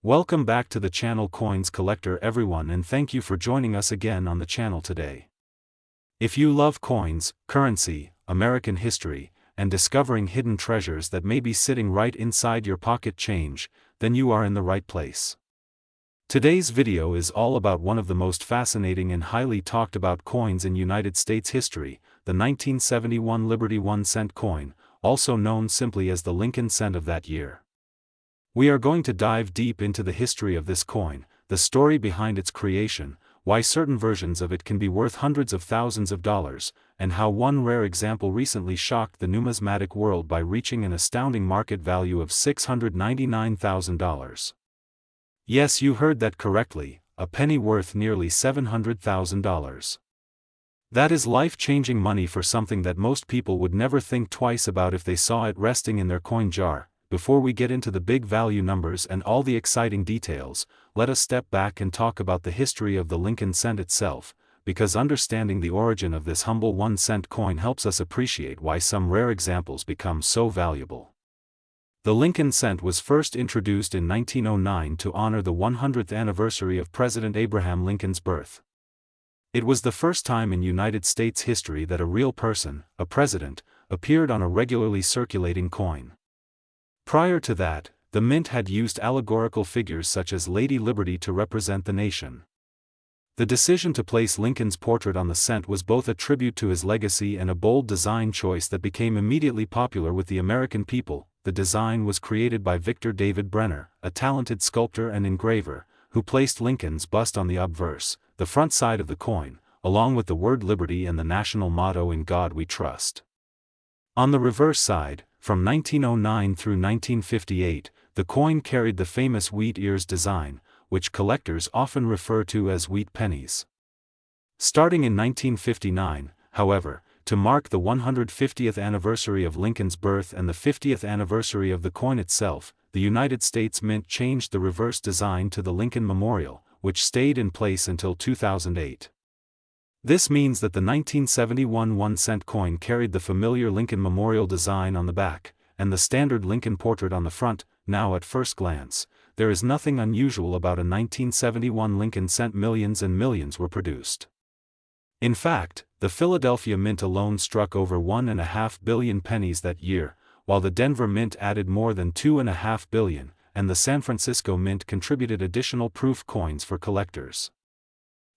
Welcome back to the channel Coins Collector everyone, and thank you for joining us again on the channel today. If you love coins, currency, American history, and discovering hidden treasures that may be sitting right inside your pocket change, then you are in the right place. Today's video is all about one of the most fascinating and highly talked about coins in United States history, the 1971 Liberty 1-cent coin, also known simply as the Lincoln cent of that year. We are going to dive deep into the history of this coin, the story behind its creation, why certain versions of it can be worth hundreds of thousands of dollars, and how one rare example recently shocked the numismatic world by reaching an astounding market value of $699,000. Yes, you heard that correctly, a penny worth nearly $700,000. That is life-changing money for something that most people would never think twice about if they saw it resting in their coin jar. Before we get into the big value numbers and all the exciting details, let us step back and talk about the history of the Lincoln cent itself, because understanding the origin of this humble 1-cent coin helps us appreciate why some rare examples become so valuable. The Lincoln cent was first introduced in 1909 to honor the 100th anniversary of President Abraham Lincoln's birth. It was the first time in United States history that a real person, a president, appeared on a regularly circulating coin. Prior to that, the mint had used allegorical figures such as Lady Liberty to represent the nation. The decision to place Lincoln's portrait on the cent was both a tribute to his legacy and a bold design choice that became immediately popular with the American people. The design was created by Victor David Brenner, a talented sculptor and engraver, who placed Lincoln's bust on the obverse, the front side of the coin, along with the word liberty and the national motto "In God We Trust." On the reverse side, from 1909 through 1958, the coin carried the famous wheat ears design, which collectors often refer to as wheat pennies. Starting in 1959, however, to mark the 150th anniversary of Lincoln's birth and the 50th anniversary of the coin itself, the United States Mint changed the reverse design to the Lincoln Memorial, which stayed in place until 2008. This means that the 1971 1-cent coin carried the familiar Lincoln Memorial design on the back, and the standard Lincoln portrait on the front. Now at first glance, there is nothing unusual about a 1971 Lincoln cent. Millions and millions were produced. In fact, the Philadelphia Mint alone struck over 1.5 billion pennies that year, while the Denver Mint added more than 2.5 billion, and the San Francisco Mint contributed additional proof coins for collectors.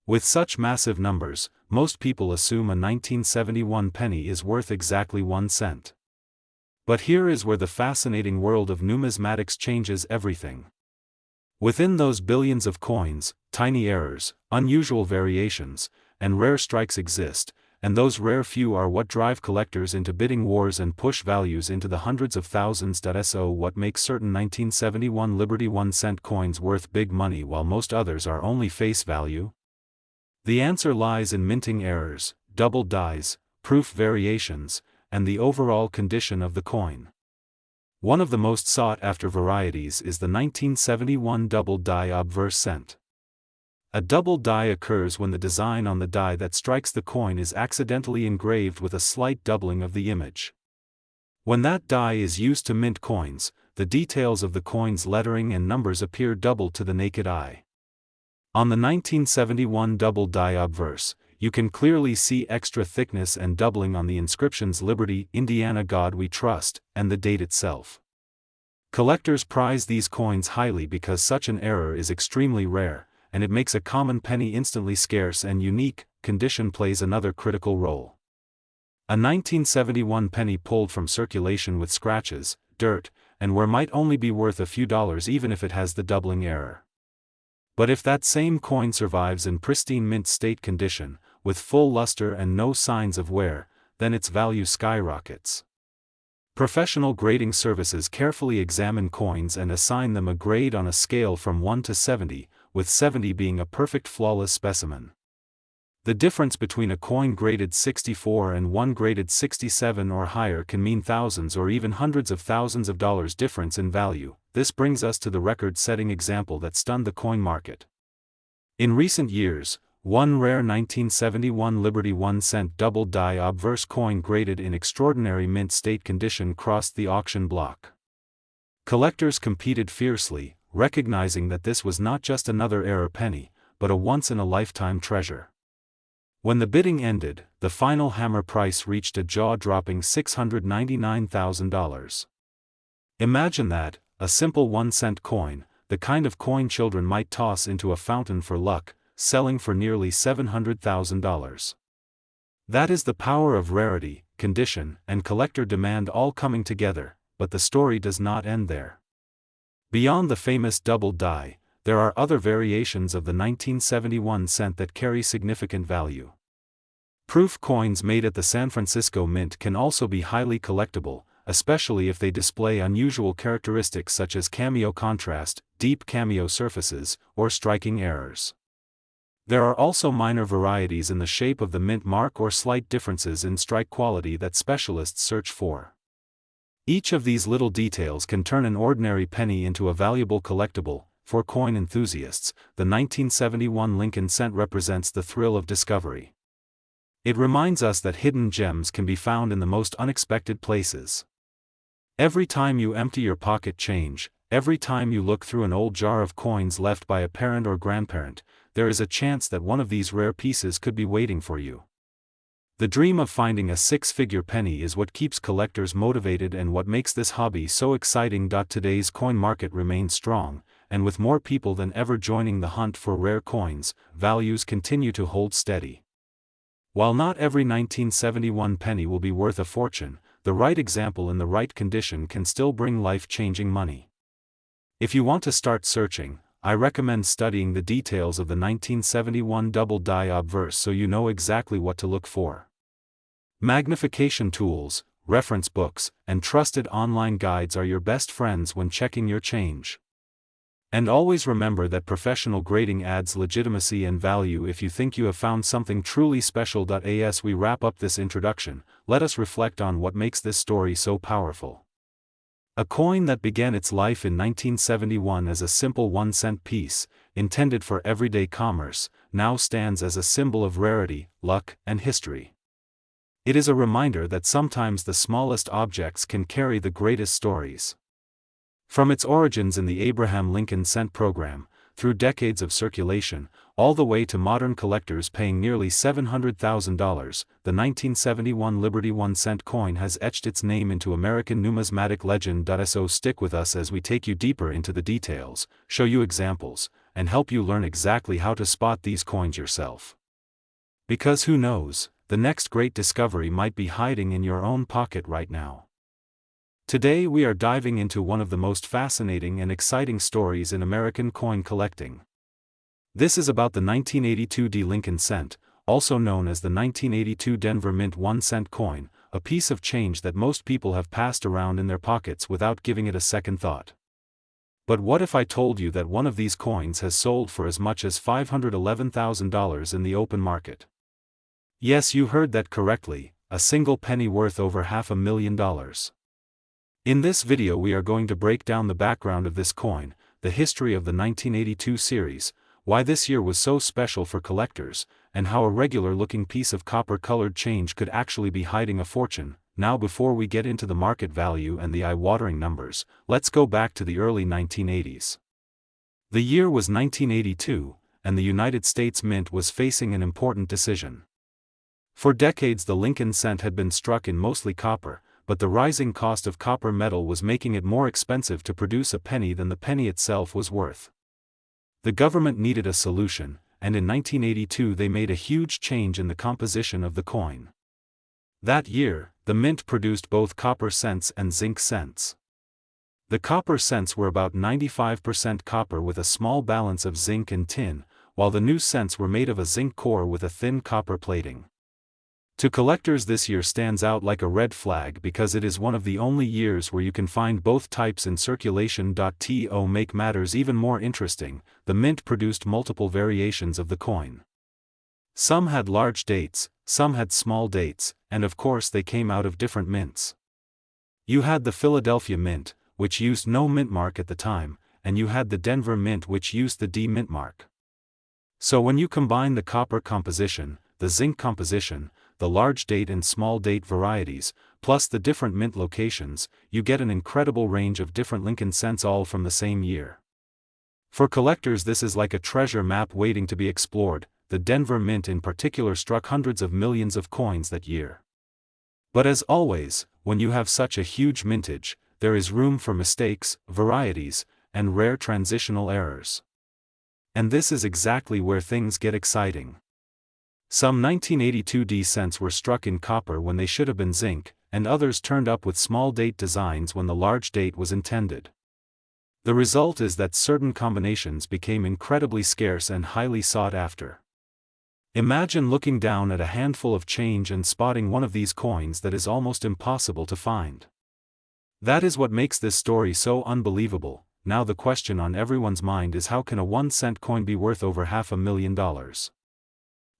With such massive numbers, most people assume a 1971 penny is worth exactly 1 cent. But here is where the fascinating world of numismatics changes everything. Within those billions of coins, tiny errors, unusual variations, and rare strikes exist, and those rare few are what drive collectors into bidding wars and push values into the hundreds of thousands. So what makes certain 1971 Liberty 1-cent coins worth big money while most others are only face value? The answer lies in minting errors, double dies, proof variations, and the overall condition of the coin. One of the most sought-after varieties is the 1971 double die obverse cent. A double die occurs when the design on the die that strikes the coin is accidentally engraved with a slight doubling of the image. When that die is used to mint coins, the details of the coin's lettering and numbers appear doubled to the naked eye. On the 1971 double die obverse, you can clearly see extra thickness and doubling on the inscriptions Liberty, Indiana, God We Trust, and the date itself. Collectors prize these coins highly because such an error is extremely rare, and it makes a common penny instantly scarce and unique. Condition plays another critical role. A 1971 penny pulled from circulation with scratches, dirt, and wear might only be worth a few dollars even if it has the doubling error. But if that same coin survives in pristine mint state condition, with full luster and no signs of wear, then its value skyrockets. Professional grading services carefully examine coins and assign them a grade on a scale from 1 to 70, with 70 being a perfect flawless specimen. The difference between a coin graded 64 and one graded 67 or higher can mean thousands or even hundreds of thousands of dollars difference in value. This brings us to the record-setting example that stunned the coin market. In recent years, one rare 1971 Liberty 1-cent double die obverse coin graded in extraordinary mint state condition crossed the auction block. Collectors competed fiercely, recognizing that this was not just another error penny, but a once-in-a-lifetime treasure. When the bidding ended, the final hammer price reached a jaw-dropping $699,000. Imagine that, a simple 1-cent coin, the kind of coin children might toss into a fountain for luck, selling for nearly $700,000. That is the power of rarity, condition, and collector demand all coming together, but the story does not end there. Beyond the famous double die, there are other variations of the 1971 cent that carry significant value. Proof coins made at the San Francisco Mint can also be highly collectible, especially if they display unusual characteristics such as cameo contrast, deep cameo surfaces, or striking errors. There are also minor varieties in the shape of the mint mark or slight differences in strike quality that specialists search for. Each of these little details can turn an ordinary penny into a valuable collectible. For coin enthusiasts, the 1971 Lincoln cent represents the thrill of discovery. It reminds us that hidden gems can be found in the most unexpected places. Every time you empty your pocket change, every time you look through an old jar of coins left by a parent or grandparent, there is a chance that one of these rare pieces could be waiting for you. The dream of finding a six-figure penny is what keeps collectors motivated and what makes this hobby so exciting. Today's coin market remains strong, and with more people than ever joining the hunt for rare coins, values continue to hold steady. While not every 1971 penny will be worth a fortune, the right example in the right condition can still bring life-changing money. If you want to start searching, I recommend studying the details of the 1971 double die obverse so you know exactly what to look for. Magnification tools, reference books, and trusted online guides are your best friends when checking your change. And always remember that professional grading adds legitimacy and value if you think you have found something truly special. As we wrap up this introduction, let us reflect on what makes this story so powerful. A coin that began its life in 1971 as a simple 1-cent piece, intended for everyday commerce, now stands as a symbol of rarity, luck, and history. It is a reminder that sometimes the smallest objects can carry the greatest stories. From its origins in the Abraham Lincoln cent program, through decades of circulation, all the way to modern collectors paying nearly $700,000, the 1971 Liberty 1-cent coin has etched its name into American numismatic legend. So stick with us as we take you deeper into the details, show you examples, and help you learn exactly how to spot these coins yourself. Because who knows, the next great discovery might be hiding in your own pocket right now. Today we are diving into one of the most fascinating and exciting stories in American coin collecting. This is about the 1982 D Lincoln cent, also known as the 1982 Denver Mint 1-cent coin, a piece of change that most people have passed around in their pockets without giving it a second thought. But what if I told you that one of these coins has sold for as much as $511,000 in the open market? Yes, you heard that correctly, a single penny worth over $500,000. In this video we are going to break down the background of this coin, the history of the 1982 series, why this year was so special for collectors, and how a regular-looking piece of copper-colored change could actually be hiding a fortune. Now before we get into the market value and the eye-watering numbers, let's go back to the early 1980s. The year was 1982, and the United States Mint was facing an important decision. For decades the Lincoln cent had been struck in mostly copper, but the rising cost of copper metal was making it more expensive to produce a penny than the penny itself was worth. The government needed a solution, and in 1982 they made a huge change in the composition of the coin. That year, the mint produced both copper cents and zinc cents. The copper cents were about 95% copper with a small balance of zinc and tin, while the new cents were made of a zinc core with a thin copper plating. To collectors this year stands out like a red flag because it is one of the only years where you can find both types in circulation. To make matters even more interesting, the mint produced multiple variations of the coin. Some had large dates, some had small dates, and of course they came out of different mints. You had the Philadelphia Mint, which used no mint mark at the time, and you had the Denver Mint which used the D mint mark. So when you combine the copper composition, the zinc composition, the large date and small date varieties, plus the different mint locations, you get an incredible range of different Lincoln cents all from the same year. For collectors, this is like a treasure map waiting to be explored. The Denver Mint in particular struck hundreds of millions of coins that year. But as always, when you have such a huge mintage, there is room for mistakes, varieties, and rare transitional errors. And this is exactly where things get exciting. Some 1982D cents were struck in copper when they should have been zinc, and others turned up with small date designs when the large date was intended. The result is that certain combinations became incredibly scarce and highly sought after. Imagine looking down at a handful of change and spotting one of these coins that is almost impossible to find. That is what makes this story so unbelievable. Now the question on everyone's mind is, how can a 1-cent coin be worth over $500,000?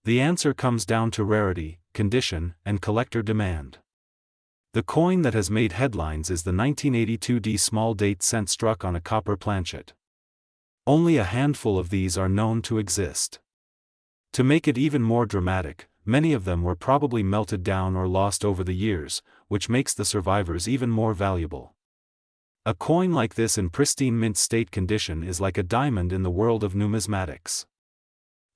The answer comes down to rarity, condition, and collector demand. The coin that has made headlines is the 1982D small date cent struck on a copper planchet. Only a handful of these are known to exist. To make it even more dramatic, many of them were probably melted down or lost over the years, which makes the survivors even more valuable. A coin like this in pristine mint state condition is like a diamond in the world of numismatics.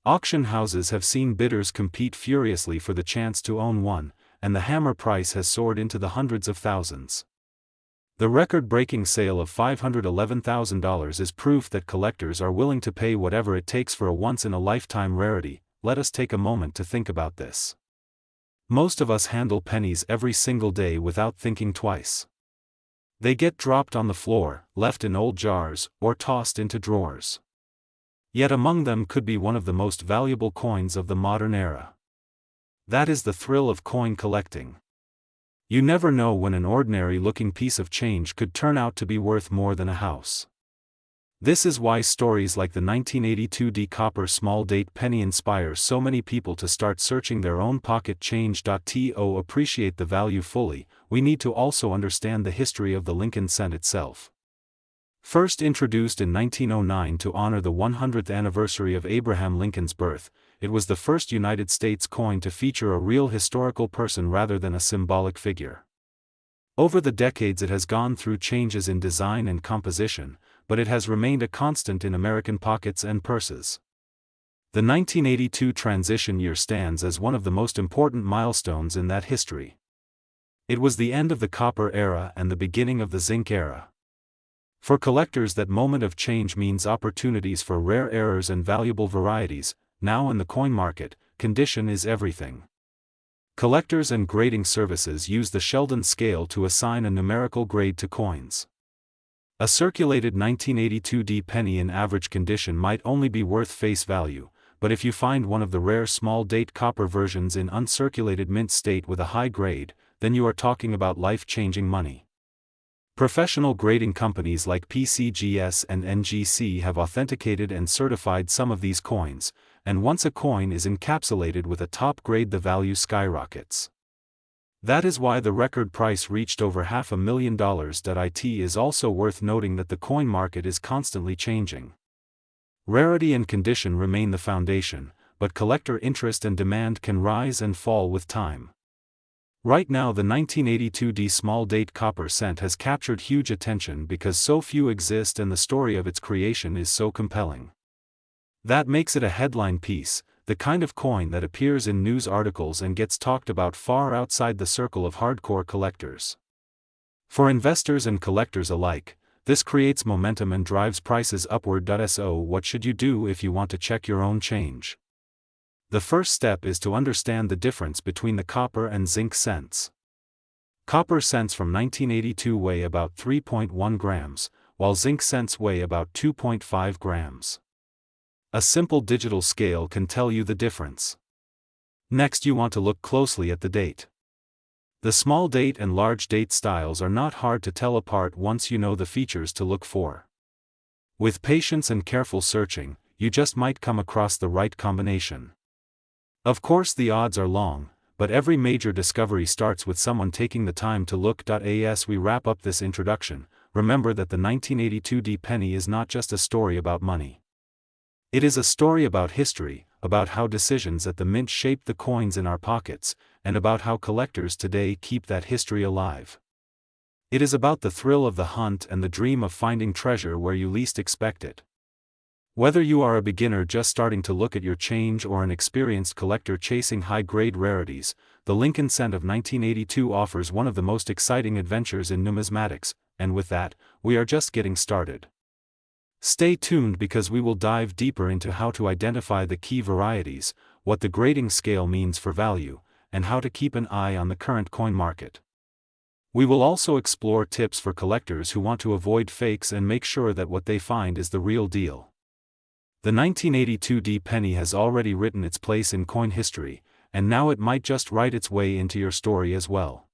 Auction houses have seen bidders compete furiously for the chance to own one, and the hammer price has soared into the hundreds of thousands. The record-breaking sale of $511,000 is proof that collectors are willing to pay whatever it takes for a once-in-a-lifetime rarity. Let us take a moment to think about this. Most of us handle pennies every single day without thinking twice. They get dropped on the floor, left in old jars, or tossed into drawers. Yet among them could be one of the most valuable coins of the modern era. That is the thrill of coin collecting. You never know when an ordinary-looking piece of change could turn out to be worth more than a house. This is why stories like the 1982D copper small date penny inspire so many people to start searching their own pocket change. To appreciate the value fully, we need to also understand the history of the Lincoln cent itself. First introduced in 1909 to honor the 100th anniversary of Abraham Lincoln's birth, it was the first United States coin to feature a real historical person rather than a symbolic figure. Over the decades it has gone through changes in design and composition, but it has remained a constant in American pockets and purses. The 1982 transition year stands as one of the most important milestones in that history. It was the end of the copper era and the beginning of the zinc era. For collectors, that moment of change means opportunities for rare errors and valuable varieties. Now in the coin market, condition is everything. Collectors and grading services use the Sheldon scale to assign a numerical grade to coins. A circulated 1982D penny in average condition might only be worth face value, but if you find one of the rare small date copper versions in uncirculated mint state with a high grade, then you are talking about life-changing money. Professional grading companies like PCGS and NGC have authenticated and certified some of these coins, and once a coin is encapsulated with a top grade, the value skyrockets. That is why the record price reached over $500,000. It is also worth noting that the coin market is constantly changing. Rarity and condition remain the foundation, but collector interest and demand can rise and fall with time. Right now the 1982D small date copper cent has captured huge attention because so few exist and the story of its creation is so compelling. That makes it a headline piece, the kind of coin that appears in news articles and gets talked about far outside the circle of hardcore collectors. For investors and collectors alike, this creates momentum and drives prices upward. So what should you do if you want to check your own change? The first step is to understand the difference between the copper and zinc cents. Copper cents from 1982 weigh about 3.1 grams, while zinc cents weigh about 2.5 grams. A simple digital scale can tell you the difference. Next, you want to look closely at the date. The small date and large date styles are not hard to tell apart once you know the features to look for. With patience and careful searching, you just might come across the right combination. Of course the odds are long, but every major discovery starts with someone taking the time to look. As we wrap up this introduction, remember that the 1982D penny is not just a story about money. It is a story about history, about how decisions at the mint shaped the coins in our pockets, and about how collectors today keep that history alive. It is about the thrill of the hunt and the dream of finding treasure where you least expect it. Whether you are a beginner just starting to look at your change or an experienced collector chasing high-grade rarities, the Lincoln Cent of 1982 offers one of the most exciting adventures in numismatics, and with that, we are just getting started. Stay tuned because we will dive deeper into how to identify the key varieties, what the grading scale means for value, and how to keep an eye on the current coin market. We will also explore tips for collectors who want to avoid fakes and make sure that what they find is the real deal. The 1982 D penny has already written its place in coin history, and now it might just write its way into your story as well.